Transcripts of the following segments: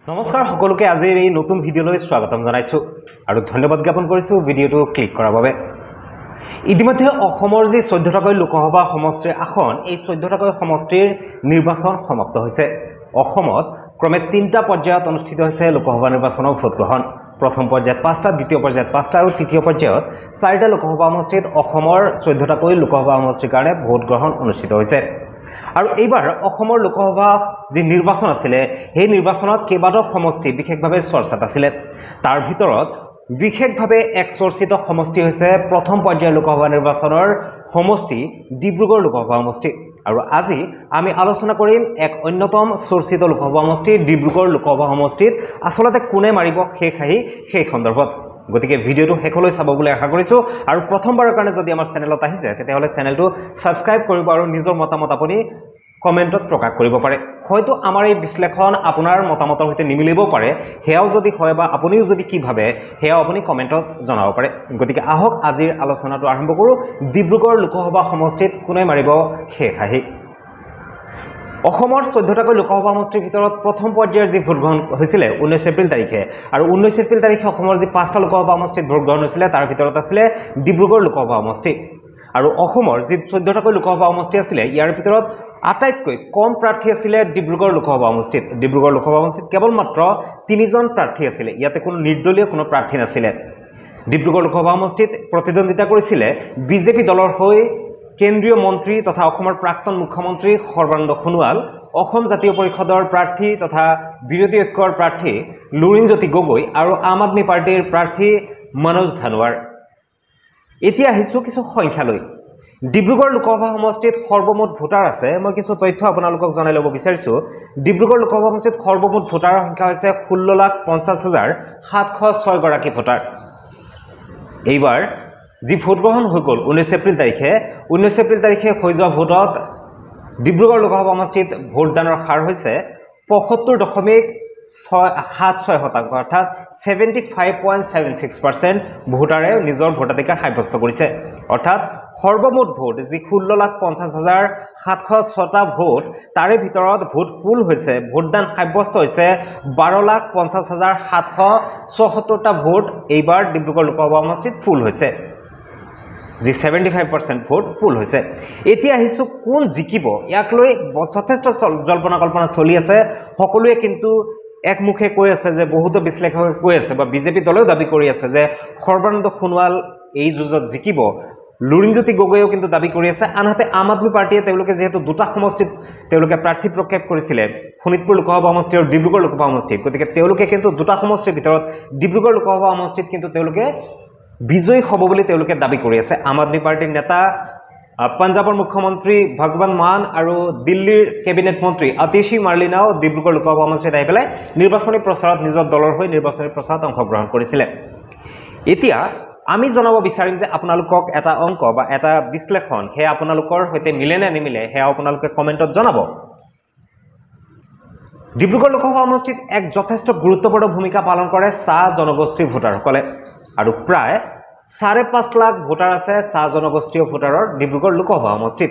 নমস্কাৰ সকলোকে আজিৰ এই নতুন ভিডিঅ'লৈ স্বাগতম জনাইছো আৰু ধন্যবাদ জ্ঞাপন কৰিছো ভিডিঅ'টো ক্লিক কৰাৰ বাবে। ইতিমধ্যে অসমৰ যি 14টাকৈ লোকসভা সমষ্টিৰ আসন এই 14টাকৈ সমষ্টিৰ নিৰ্বাচন সমাপ্ত হৈছে। অসমত ক্ৰমে 3টা পৰ্যায়ত অনুষ্ঠিত হৈছে লোকসভা নিৰ্বাচনৰ ভোট গ্ৰহণ। প্ৰথম পৰ্যায়ত 5টা, দ্বিতীয় পৰ্যায়ত 5টা আৰু তৃতীয় পৰ্যায়ত 4টা লোকসভা সমষ্টিত অসমৰ 14টাকৈ লোকসভা সমষ্টিৰ কাৰণে ভোট গ্ৰহণ অনুষ্ঠিত হৈছে। আৰু এইবাৰ অসমৰ লোকসভা যি নিৰ্বাচন আছিল সেই নিৰ্বাচনত কেইবাটাও সমষ্টি বিশেষভাৱে চৰ্চাত আছিল। তাৰ ভিতৰত বিশেষভাৱে এক চৰ্চিত সমষ্টি হৈছে প্ৰথম পৰ্যায়ৰ লোকসভা নিৰ্বাচনৰ সমষ্টি ডিব্ৰুগড় লোকসভা সমষ্টি। আৰু আজি আমি আলোচনা কৰিম এক অন্যতম চৰ্চিত লোকসভা সমষ্টি ডিব্ৰুগড় লোকসভা সমষ্টিত আসলতে কোনে মাৰিব সেই সন্দৰ্ভত। গতিকে ভিডিঅ'টো শেষলৈ চাব বুলি আশা কৰিছো আৰু প্ৰথমবাৰৰ কাৰণে যদি আমাৰ চেনেলত আহিছে তেতিয়াহ'লে চেনেলটো সাবস্ক্ৰাইব কৰিব আৰু নিজৰ মতামত আপুনি কমেণ্টত প্ৰকাশ কৰিব পাৰে। হয়তো আমাৰ এই বিশ্লেষণ আপোনাৰ মতামতৰ সৈতে নিমিলিব পাৰে, সেয়াও যদি হয় বা আপুনিও যদি কি ভাবে সেয়াও আপুনি কমেণ্টত জনাব পাৰে। গতিকে আহক আজিৰ আলোচনাটো আৰম্ভ কৰোঁ। ডিব্ৰুগড় লোকসভা সমষ্টিত কোনে মাৰিব অসমৰ 14টাকৈ লোকসভা সমষ্টিৰ ভিতৰত প্ৰথম পৰ্যায়ৰ যি ভোট গ্ৰহণ হৈছিল 19 এপ্ৰিল তাৰিখে আৰু 19 এপ্ৰিল তাৰিখে অসমৰ যি 5টা লোকসভা সমষ্টিত ভোট গ্ৰহণ হৈছিল তাৰ ভিতৰত আছিল ডিব্ৰুগড় লোকসভা সমষ্টি। আৰু অসমৰ যি 14টাকৈ লোকসভা সমষ্টি আছিল ইয়াৰ ভিতৰত আটাইতকৈ কম প্ৰাৰ্থী আছিল ডিব্ৰুগড় লোকসভা সমষ্টিত। ডিব্ৰুগড় লোকসভা সমষ্টিত কেৱল মাত্ৰ 3জন প্ৰাৰ্থী আছিল, ইয়াতে কোনো নিৰ্দলীয় কোনো প্ৰাৰ্থী নাছিল। ডিব্ৰুগড় লোকসভা সমষ্টিত প্ৰতিদ্বন্দ্বিতা কৰিছিল বিজেপি দলৰ হৈ কেন্দ্ৰীয় মন্ত্ৰী তথা অসমৰ প্ৰাক্তন মুখ্যমন্ত্ৰী সৰ্বানন্দ সোণোৱাল, অসম জাতীয় পৰিষদৰ প্ৰাৰ্থী তথা বিৰোধী ঐক্যৰ প্ৰাৰ্থী লুৰিণজ্যোতি গগৈ আৰু আম আদমি পাৰ্টিৰ প্ৰাৰ্থী মনোজ ধানোৱাৰ। এতিয়া আহিছোঁ কিছু সংখ্যালৈ। ডিব্ৰুগড় লোকসভা সমষ্টিত সৰ্বমুঠ ভোটাৰ আছে, মই কিছু তথ্য আপোনালোকক জনাই ল'ব বিচাৰিছোঁ। ডিব্ৰুগড় লোকসভা সমষ্টিত সৰ্বমুঠ ভোটাৰৰ সংখ্যা হৈছে 16,50,706 গৰাকী ভোটাৰ। এইবাৰ যি ভোট গ্ৰহণ হৈ গ'ল 19 এপ্ৰিল তাৰিখে হৈ যোৱা ভোটত ডিব্ৰুগড় লোকসভা সমষ্টিত ভোটদানৰ হাৰ হৈছে 75.76%, অৰ্থাৎ 75.76% ভোটাৰে নিজৰ ভোটাধিকাৰ সাব্যস্ত কৰিছে। অৰ্থাৎ সৰ্বমুঠ ভোট যি 16,50,706টা ভোট তাৰে ভিতৰত ভোট পুল হৈছে, ভোটদান সাব্যস্ত হৈছে 12,50,774টা ভোট এইবাৰ ডিব্ৰুগড় লোকসভা সমষ্টিত পুল হৈছে, যি 75% ভোট পুল হৈছে। এতিয়া আহিছোঁ কোন জিকিব, ইয়াক লৈ যথেষ্ট জল্পনা কল্পনা চলি আছে। সকলোৱে কিন্তু একমুখে কৈ আছে যে, বহুতো বিশ্লেষকে কৈ আছে বা বিজেপি দলেও দাবী কৰি আছে যে সৰ্বানন্দ সোণোৱাল এই যুঁজত জিকিব। লুৰিণজ্যোতি গগৈয়েও কিন্তু দাবী কৰি আছে। আনহাতে আম আদমি পাৰ্টিয়ে তেওঁলোকে যিহেতু দুটা সমষ্টিত তেওঁলোকে প্ৰাৰ্থী প্ৰক্ষেপ কৰিছিলে, শোণিতপুৰ লোকসভা সমষ্টি আৰু ডিব্ৰুগড় লোকসভা সমষ্টিত, গতিকে তেওঁলোকে কিন্তু দুটা সমষ্টিৰ ভিতৰত ডিব্ৰুগড় লোকসভা সমষ্টিত কিন্তু তেওঁলোকে বিজয়ী হ'ব বুলি তেওঁলোকে দাবী কৰি আছে। আম আদমি পাৰ্টিৰ নেতা পঞ্জাবৰ মুখ্যমন্ত্ৰী ভগৱন্ত মান আৰু দিল্লীৰ কেবিনেট মন্ত্ৰী আতিশী মাৰ্লিনাও ডিব্ৰুগড় লোকসভা সমষ্টিত আহি পেলাই নিৰ্বাচনী প্ৰচাৰত নিজৰ দলৰ হৈ নিৰ্বাচনী প্ৰচাৰত অংশগ্ৰহণ কৰিছিলে। এতিয়া আমি জনাব বিচাৰিম যে আপোনালোকক এটা অংক বা এটা বিশ্লেষণ সেয়া আপোনালোকৰ সৈতে মিলে নে নিমিলে সেয়া আপোনালোকে কমেণ্টত জনাব। ডিব্ৰুগড় লোকসভা সমষ্টিত এক যথেষ্ট গুৰুত্বপূৰ্ণ ভূমিকা পালন কৰে চাহ জনগোষ্ঠীৰ ভোটাৰসকলে আৰু প্ৰায় 5.5 লাখ ভোটাৰ আছে চাহ জনগোষ্ঠীয় ভোটাৰৰ ডিব্ৰুগড় লোকসভা সমষ্টিত।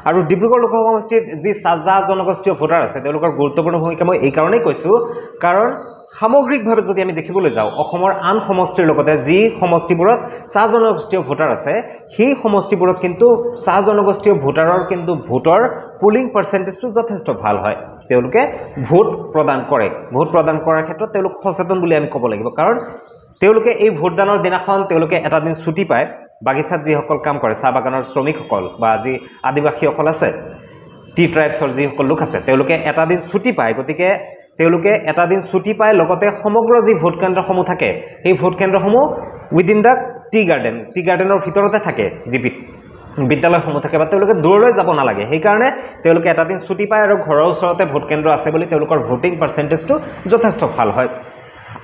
আৰু ডিব্ৰুগড় লোকসভা সমষ্টিত যি চাহ জনগোষ্ঠীয় ভোটাৰ আছে তেওঁলোকৰ গুৰুত্বপূৰ্ণ ভূমিকা মই এই কাৰণেই কৈছোঁ, কাৰণ সামগ্ৰিকভাৱে যদি আমি দেখিবলৈ যাওঁ অসমৰ আন সমষ্টিৰ লগতে যি সমষ্টিবোৰত চাহ জনগোষ্ঠীয় ভোটাৰ আছে সেই সমষ্টিবোৰত কিন্তু চাহ জনগোষ্ঠীয় ভোটাৰৰ কিন্তু ভোটৰ পুলিং পাৰ্চেণ্টেজটো যথেষ্ট ভাল হয়। তেওঁলোকে ভোট প্ৰদান কৰে, ভোট প্ৰদান কৰাৰ ক্ষেত্ৰত তেওঁলোক সচেতন বুলি আমি ক'ব লাগিব, কাৰণ তেওঁলোকে এই ভোটদানৰ দিনাখন তেওঁলোকে এটা দিন ছুটি পায়। বাগিচাত যিসকল কাম কৰে, চাহ বাগানৰ শ্ৰমিকসকল বা যি আদিবাসীসকল আছে, টি ট্ৰাইবছৰ যিসকল লোক আছে, তেওঁলোকে এটা দিন ছুটি পায়। গতিকে তেওঁলোকে এটা দিন ছুটি পায়, লগতে সমগ্ৰ যি ভোট কেন্দ্ৰসমূহ থাকে সেই ভোট কেন্দ্ৰসমূহ উইদিন দ্য টি গাৰ্ডেনৰ ভিতৰতে থাকে, যি বিদ্যালয়সমূহ থাকে, বা তেওঁলোকে দূৰলৈ যাব নালাগে। সেইকাৰণে তেওঁলোকে এটা দিন ছুটি পায় আৰু ঘৰৰ ওচৰতে ভোট কেন্দ্ৰ আছে বুলি তেওঁলোকৰ ভোটিং পাৰ্চেণ্টেজটো যথেষ্ট ভাল হয়।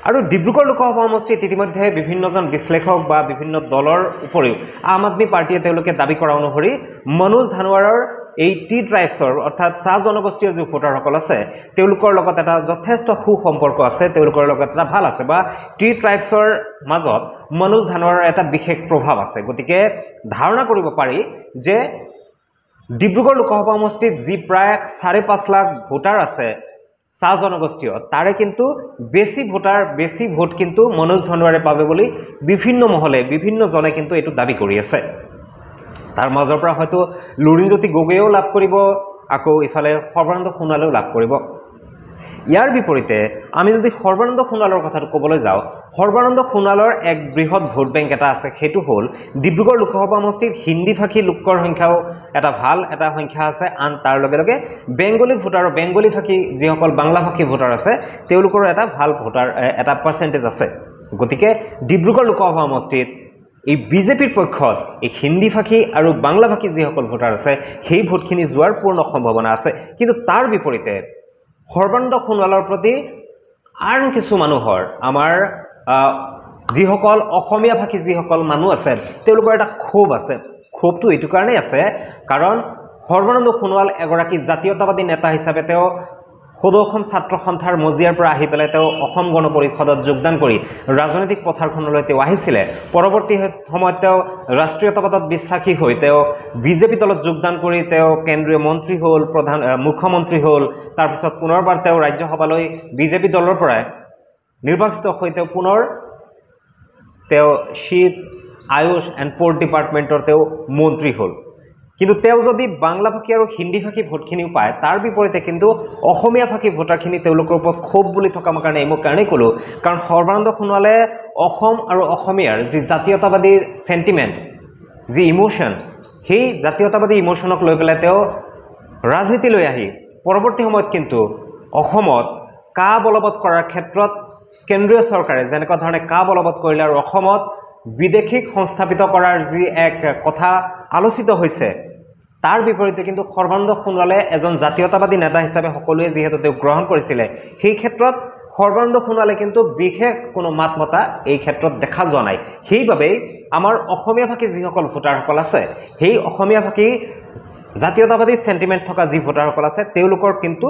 আৰু ডিব্ৰুগড় লোকসভা সমষ্টিত ইতিমধ্যে বিভিন্নজন বিশ্লেষক বা বিভিন্ন দলৰ উপৰিও আম আদমি পাৰ্টিয়ে তেওঁলোকে দাবী কৰা অনুসৰি মনোজ ধানোৱাৰৰ এই টি ট্ৰাইবছৰ অৰ্থাৎ চাহ জনগোষ্ঠীয় যি ভোটাৰসকল আছে তেওঁলোকৰ লগত এটা যথেষ্ট সুসম্পৰ্ক আছে, তেওঁলোকৰ লগত এটা ভাল আছে, বা টি ট্ৰাইবছৰ মাজত মনোজ ধানোৱাৰৰ এটা বিশেষ প্ৰভাৱ আছে। গতিকে ধাৰণা কৰিব পাৰি যে ডিব্ৰুগড় লোকসভা সমষ্টিত যি প্ৰায় 5.5 লাখ ভোটাৰ আছে চাহ জনগোষ্ঠীয় তাৰে কিন্তু বেছি ভোট কিন্তু মনোজ ধনোৱাৰে পাবে বুলি বিভিন্ন মহলে বিভিন্নজনে কিন্তু এইটো দাবী কৰি আছে তাৰ মাজৰ পৰা হয়তো লুৰিণজ্যোতি গগৈয়েও লাভ কৰিব আকৌ ইফালে সৰ্বানন্দ সোণোৱালেও লাভ কৰিব ইয়াৰ বিপৰীতে আমি যদি সৰ্বানন্দ সোণোৱালৰ কথাটো ক'বলৈ যাওঁ সৰ্বানন্দ সোণোৱালৰ এক বৃহৎ ভোট বেংক এটা আছে সেইটো হ'ল ডিব্ৰুগড় লোকসভা সমষ্টিত হিন্দী ভাষী লোকৰ সংখ্যাও এটা ভাল এটা সংখ্যা আছে আন তাৰ লগে লগে বেংগলী ভোটাৰ বেংগলী ভাষী যিসকল বাংলা ভাষী ভোটাৰ আছে তেওঁলোকৰ এটা ভাল ভোটাৰ এটা পাৰ্চেন্টেজ আছে গতিকে ডিব্ৰুগড় লোকসভা সমষ্টিত এই বিজেপিৰ পক্ষত এই হিন্দী ভাষী আৰু বাংলা ভাষী যিসকল ভোটাৰ আছে সেই ভোটখিনি যোৱাৰ পূৰ্ণ সম্ভাৱনা আছে কিন্তু তাৰ বিপৰীতে সৰ্বানন্দ সোণোৱালৰ প্ৰতি আন কিছু মানুহৰ আমাৰ যিসকল অসমীয়া ভাষী যিসকল মানুহ আছে তেওঁলোকৰ এটা ক্ষোভ আছে ক্ষোভটো এইটো কাৰণেই আছে কাৰণ সৰ্বানন্দ সোণোৱাল এগৰাকী জাতীয়তাবাদী নেতা হিচাপে তেওঁ সদৌ অসম ছাত্ৰ সন্থাৰ মজিয়াৰ পৰা আহি পেলাই তেওঁ অসম গণ পৰিষদত যোগদান কৰি ৰাজনৈতিক পথাৰখনলৈ তেওঁ আহিছিলে পৰৱৰ্তী সময়ত তেওঁ ৰাষ্ট্ৰীয়তাবাদত বিশ্বাসী হৈ তেওঁ বিজেপি দলত যোগদান কৰি তেওঁ কেন্দ্ৰীয় মন্ত্ৰী হ'ল মুখ্যমন্ত্ৰী হ'ল তাৰপিছত পুনৰবাৰ তেওঁ ৰাজ্যসভালৈ বিজেপি দলৰ পৰাই নিৰ্বাচিত হৈ তেওঁ পুনৰ তেওঁ শিপ আয়ুষ এণ্ড পোৰ্ট ডিপাৰ্টমেণ্টৰ তেওঁ মন্ত্ৰী হ'ল কিন্তু তেওঁ যদি বাংলা ভাষী আৰু হিন্দী ভাষী ভোটখিনিও পায় তাৰ বিপৰীতে কিন্তু অসমীয়া ভাষী ভোটাৰখিনি তেওঁলোকৰ ওপৰত ক্ষোভ বুলি থকা কাৰণে এই মই কাৰণেই ক'লোঁ কাৰণ সৰ্বানন্দ সোণোৱালে অসম আৰু অসমীয়াৰ যি জাতীয়তাবাদীৰ চেণ্টিমেণ্ট যি ইমোশ্যন সেই জাতীয়তাবাদী ইমোশ্যনক লৈ পেলাই তেওঁ ৰাজনীতিলৈ আহি পৰৱৰ্তী সময়ত কিন্তু অসমত কা বলবৎ কৰাৰ ক্ষেত্ৰত কেন্দ্ৰীয় চৰকাৰে যেনেকুৱা ধৰণে কা বলবৎ কৰিলে আৰু অসমত বিদেশীক সংস্থাপিত কৰাৰ যি এক কথা আলোচিত হৈছে তাৰ বিপৰীতে কিন্তু সৰ্বানন্দ সোণোৱালে এজন জাতীয়তাবাদী নেতা হিচাপে সকলোৱে যিহেতু তেওঁ গ্ৰহণ কৰিছিলে সেই ক্ষেত্ৰত সৰ্বানন্দ সোণোৱালে কিন্তু বিশেষ কোনো মাত মতা এই ক্ষেত্ৰত দেখা যোৱা নাই সেইবাবেই আমাৰ অসমীয়া ভাষী যিসকল ভোটাৰসকল আছে সেই অসমীয়া ভাষী জাতীয়তাবাদী সেন্টিমেন্ট থকা যি ভোটাৰসকল আছে তেওঁলোকৰ কিন্তু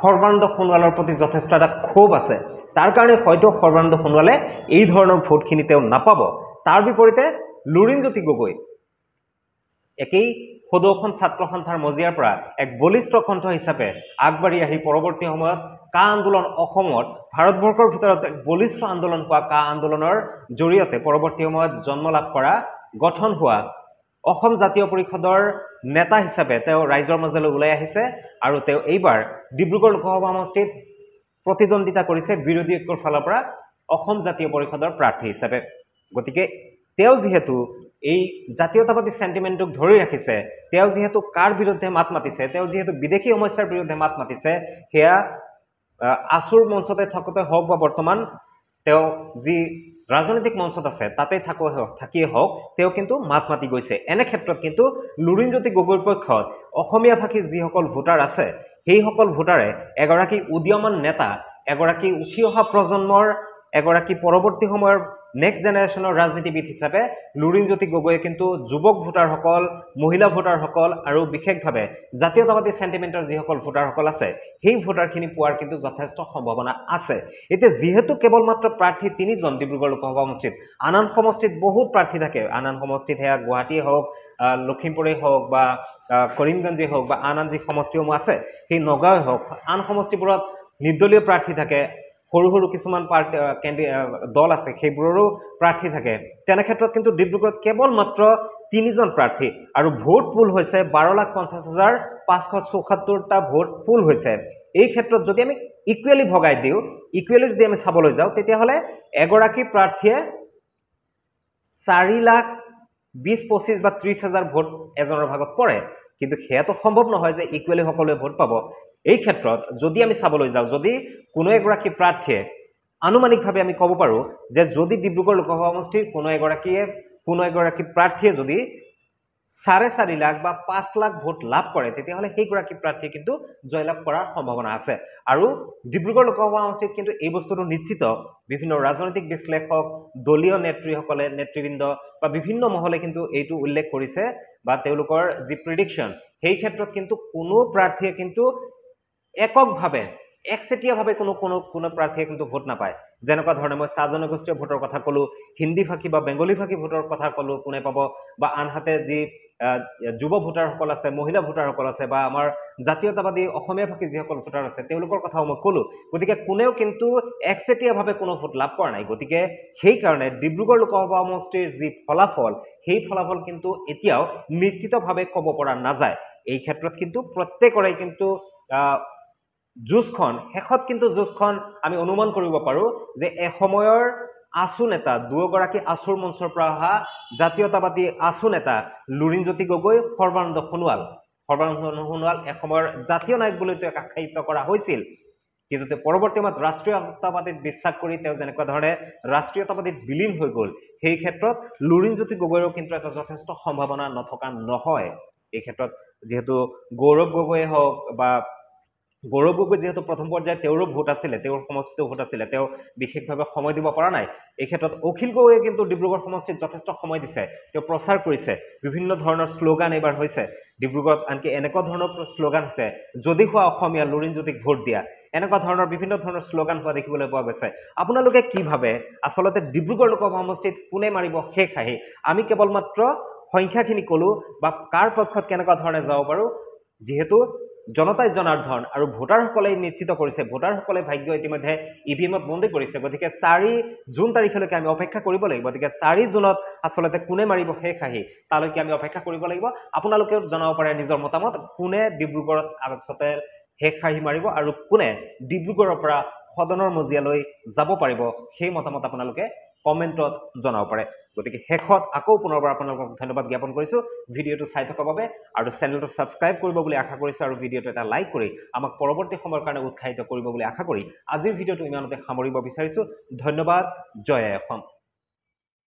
সৰ্বানন্দ সোণোৱালৰ প্ৰতি যথেষ্ট এটা ক্ষোভ আছে তাৰ কাৰণে হয়তো সৰ্বানন্দ সোণোৱালে এই ধৰণৰ ভোটখিনি তেওঁ নাপাব তাৰ বিপৰীতে লুৰিণজ্যোতি গগৈ একেই সদৌ অসম ছাত্ৰ সন্থাৰ মজিয়াৰ পৰা এক বলিষ্ঠ কণ্ঠ হিচাপে আগবাঢ়ি আহি পৰৱৰ্তী সময়ত কা আন্দোলন অসমত ভাৰতবৰ্ষৰ ভিতৰত এক বলিষ্ঠ আন্দোলন হোৱা কা আন্দোলনৰ জৰিয়তে পৰৱৰ্তী সময়ত জন্ম লাভ কৰা গঠন হোৱা অসম জাতীয় পৰিষদৰ নেতা হিচাপে তেওঁ ৰাইজৰ মাজলৈ ওলাই আহিছে আৰু তেওঁ এইবাৰ ডিব্ৰুগড় লোকসভা সমষ্টিত প্ৰতিদ্বন্দ্বিতা কৰিছে বিৰোধী ঐক্যৰ ফালৰ পৰা অসম জাতীয় পৰিষদৰ প্ৰাৰ্থী হিচাপে গতিকে তেওঁ যিহেতু এই জাতীয়তাবাদী সেন্টিমেন্টক ধৰি ৰাখিছে তেওঁ যিহেতু কাৰ বিৰুদ্ধে মাত মাতিছে তেওঁ যিহেতু বিদেশী সমস্যাৰ বিৰুদ্ধে মাত মাতিছে হেয়া আসুৰ মঞ্চতে থাকোতে হওক বা বৰ্তমান তেওঁ যি ৰাজনৈতিক মঞ্চত আছে তাতে থাকিয়ে হওক তেওঁ কিন্তু মাত মাতি গৈছে এনে ক্ষেত্ৰত কিন্তু লুৰিণজ্যোতি গগৈৰ পক্ষত অসমীয়া ভাষী যিসকল ভোটাৰ আছে সেইসকল ভোটাৰে এগৰাকী উদীয়মান নেতা এগৰাকী উঠি অহা প্ৰজন্মৰ এগৰাকী পৰৱৰ্তী সময়ৰ নেক্সট জেনাৰেশ্যনৰ ৰাজনীতিবিদ হিচাপে লুৰিণজ্যোতি গগৈয়ে কিন্তু যুৱক ভোটাৰসকল মহিলা ভোটাৰসকল আৰু বিশেষভাৱে জাতীয়তাবাদী সেন্টিমেন্টৰ যিসকল ভোটাৰসকল আছে সেই ভোটাৰখিনি পোৱাৰ কিন্তু যথেষ্ট সম্ভাৱনা আছে এতিয়া যিহেতু কেৱল মাত্ৰ প্ৰাৰ্থী তিনিজন ডিব্ৰুগড় লোকসভা সমষ্টিত আন সমষ্টিত বহুত প্ৰাৰ্থী থাকে আন সমষ্টিত হেয়া গুৱাহাটীয়ে হওক লখিমপুৰেই হওক বা কৰিমগঞ্জেই হওক বা আন যি সমষ্টিসমূহ আছে সেই নগাঁৱে হওক আন সমষ্টিবোৰত নিৰ্দলীয় প্ৰাৰ্থী থাকে সৰু সৰু কিছুমান দল আছে সেইবোৰৰো প্ৰাৰ্থী থাকে তেনে ক্ষেত্ৰত কিন্তু ডিব্ৰুগড়ত কেৱল মাত্ৰ তিনিজন প্ৰাৰ্থী আৰু ভোট পুল হৈছে 12,50,574টা ভোট পুল হৈছে এই ক্ষেত্ৰত যদি আমি ইকুৱেলি ভগাই দিওঁ ইকুৱেলি যদি আমি চাবলৈ যাওঁ তেতিয়াহ'লে এগৰাকী প্ৰাৰ্থীয়ে 4,20,25 বা 30,000 ভোট এজনৰ ভাগত পৰে কিন্তু হেয়াটো সম্ভৱ নহয় যে ইকুৱেলি সকলোৱে ভোট পাব এই ক্ষেত্ৰত যদি আমি চাবলৈ যাওঁ যদি কোনো এগৰাকী প্ৰাৰ্থীয়ে আনুমানিকভাৱে আমি ক'ব পাৰোঁ যে যদি ডিব্ৰুগড় লোকসভা সমষ্টিৰ কোনো এগৰাকী প্ৰাৰ্থীয়ে যদি 4.5 লাখ বা 5 লাখ ভোট লাভ কৰে তেতিয়াহ'লে সেইগৰাকী প্ৰাৰ্থীয়ে কিন্তু জয়লাভ কৰাৰ সম্ভাৱনা আছে আৰু ডিব্ৰুগড় লোকসভা সমষ্টিত কিন্তু এই বস্তুটো নিশ্চিত বিভিন্ন ৰাজনৈতিক বিশ্লেষক দলীয় নেতৃবৃন্দ বা বিভিন্ন মহলে কিন্তু এইটো উল্লেখ কৰিছে বা তেওঁলোকৰ যি প্ৰেডিকশ্যন সেই ক্ষেত্ৰত কিন্তু কোনো প্ৰাৰ্থীয়ে কিন্তু এককভাৱে একচেটিয়াভাৱে কোনো প্ৰাৰ্থীয়ে কিন্তু ভোট নাপায় যেনেকুৱা ধৰণে মই চাহ জনগোষ্ঠীয় ভোটৰ কথা ক'লোঁ হিন্দী ভাষী বা বেংগলী ভাষী ভোটৰ কথা ক'লোঁ কোনে পাব বা আনহাতে যি যুৱ ভোটাৰসকল আছে মহিলা ভোটাৰসকল আছে বা আমাৰ জাতীয়তাবাদী অসমীয়া ভাষী যিসকল ভোটাৰ আছে তেওঁলোকৰ কথাও মই ক'লোঁ গতিকে কোনেও কিন্তু একচেটিয়াভাৱে কোনো ভোট লাভ কৰা নাই গতিকে সেইকাৰণে ডিব্ৰুগড় লোকসভা সমষ্টিৰ যি ফলাফল সেই ফলাফল কিন্তু এতিয়াও নিশ্চিতভাৱে ক'ব পৰা নাযায় এই ক্ষেত্ৰত কিন্তু প্ৰত্যেকৰে কিন্তু যুঁজখন শেষত কিন্তু যুঁজখন আমি অনুমান কৰিব পাৰোঁ যে এসময়ৰ আছু নেতা দুয়োগৰাকী আছুৰ মঞ্চৰ পৰা অহা জাতীয়তাবাদী আছু নেতা লুৰিণজ্যোতি গগৈ সৰ্বানন্দ সোণোৱাল এসময়ৰ জাতীয় নায়ক বুলি তেওঁক আখ্যায়িত কৰা হৈছিল কিন্তু পৰৱৰ্তী সময়ত ৰাষ্ট্ৰীয়তাবাদীত বিশ্বাস কৰি তেওঁ যেনেকুৱা ধৰণে ৰাষ্ট্ৰীয়তাবাদীত বিলীন হৈ গ'ল সেই ক্ষেত্ৰত লুৰিণজ্যোতি গগৈৰো কিন্তু এটা যথেষ্ট সম্ভাৱনা নথকা নহয় এই ক্ষেত্ৰত যেহেতু গৌৰৱ গগৈয়ে হওক বা গৌৰৱ গগৈ যেহেতু প্ৰথম পৰ্যায়ত তেওঁৰো ভোট আছিলে তেওঁৰ সমষ্টিতো ভোট আছিলে তেওঁ বিশেষভাৱে সময় দিব পৰা নাই এই ক্ষেত্ৰত অখিল গগৈয়ে কিন্তু ডিব্ৰুগড় সমষ্টিত যথেষ্ট সময় দিছে তেওঁ প্ৰচাৰ কৰিছে বিভিন্ন ধৰণৰ শ্লোগান এইবাৰ হৈছে ডিব্ৰুগড়ত আনকি এনেকুৱা ধৰণৰ শ্লোগান হৈছে যদি হোৱা অসমীয়া লুৰিণজ্যোতিক ভোট দিয়া এনেকুৱা ধৰণৰ বিভিন্ন ধৰণৰ শ্লোগান হোৱা দেখিবলৈ পোৱা গৈছে আপোনালোকে কি ভাবে আচলতে ডিব্ৰুগড় লোকসভা সমষ্টিত কোনে মাৰিব শেষ আহি আমি কেৱল মাত্ৰ সংখ্যাখিনি ক'লোঁ বা কাৰ পক্ষত কেনেকুৱা ধৰণে যাব পাৰোঁ যিহেতু জনতাই জনাৰ্ধন আৰু ভোটাৰসকলে নিশ্চিত কৰিছে ভোটাৰসকলে ভাগ্য ইতিমধ্যে ইভিএমত বন্দী কৰিছে গতিকে 4 জুন তাৰিখলৈকে আমি অপেক্ষা কৰিব লাগিব গতিকে 4 জুনত আচলতে কোনে মাৰিব শেষ আহি তালৈকে আমি অপেক্ষা কৰিব লাগিব আপোনালোকেও জনাব পাৰে নিজৰ মতামত কোনে ডিব্ৰুগড়ত আচলতে শেষ আহি মাৰিব আৰু কোনে ডিব্ৰুগড়ৰ পৰা সদনৰ মজিয়ালৈ যাব পাৰিব সেই মতামত আপোনালোকে কমেণ্টত জনাব পাৰে গতিকে শেষত আকৌ পুনৰবাৰ আপোনালোকক ধন্যবাদ জ্ঞাপন কৰিছোঁ ভিডিঅ'টো চাই থকাৰ বাবে আৰু চেনেলটো ছাবস্ক্ৰাইব কৰিব বুলি আশা কৰিছোঁ আৰু ভিডিঅ'টো এটা লাইক কৰি আমাক পৰৱৰ্তী সময়ৰ কাৰণে উৎসাহিত কৰিব বুলি আশা কৰি আজিৰ ভিডিঅ'টো ইমানতে সামৰিব বিচাৰিছোঁ ধন্যবাদ জয় অসম